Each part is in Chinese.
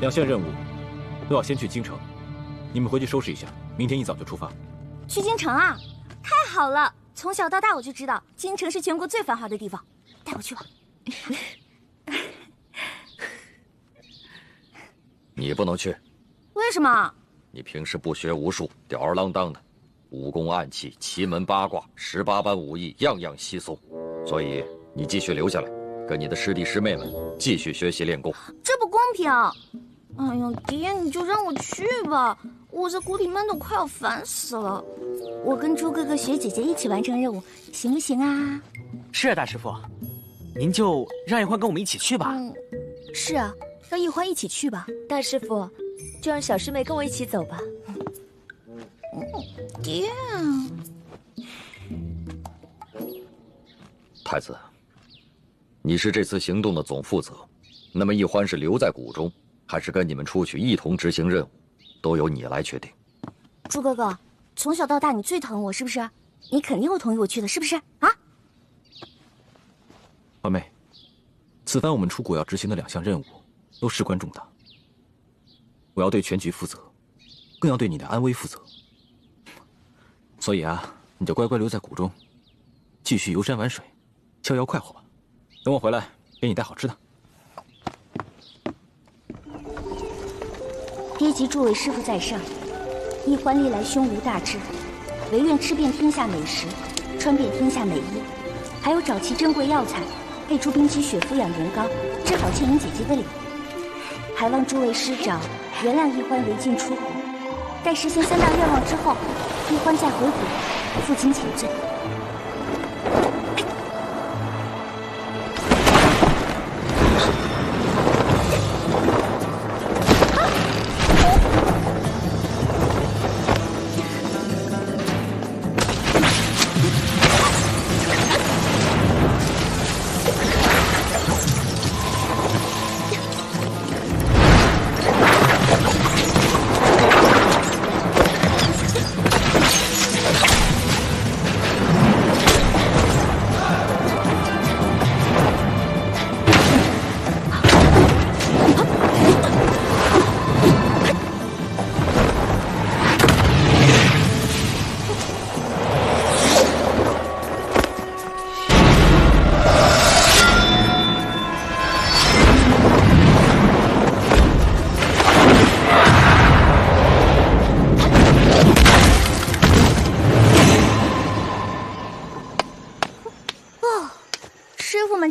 2项任务都要先去京城，你们回去收拾一下，明天一早就出发。去京城啊？太好了！从小到大我就知道京城是全国最繁华的地方，带我去吧。你不能去。为什么？你平时不学无术，吊儿郎当的，武功暗器、奇门八卦、18般武艺，样样稀松，所以你继续留下来，跟你的师弟师妹们继续学习练功。这不公平！哎呀，爹，你就让我去吧，我在谷里闷得快要烦死了。我跟猪哥哥、雪姐姐一起完成任务，行不行啊？是啊，大师傅，您就让一欢跟我们一起去吧。是啊，让一欢一起去吧。大师傅，就让小师妹跟我一起走吧。爹，太子，你是这次行动的总负责，那么一欢是留在谷中，还是跟你们出去一同执行任务，都由你来决定。猪哥哥，从小到大你最疼我是不是？你肯定会同意我去的，是不是啊？欢妹，此番我们出国要执行的2项任务都事关重大，我要对全局负责，更要对你的安危负责。所以啊，你就乖乖留在谷中，继续游山玩水，逍遥快活吧。等我回来，给你带好吃的。爹及诸位师傅在上，一欢历来胸无大志，唯愿吃遍天下美食，穿遍天下美衣，还有找齐珍贵药材，配出冰肌血肤养颜膏，治好倩影姐姐的脸。还望诸位师长原谅一欢违禁出谷，待实现3大愿望之后，一欢再回谷，负荆请罪。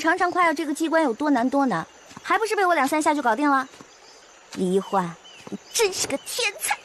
常常夸耀这个机关有多难多难，还不是被我2、3下就搞定了？李一欢，你真是个天才！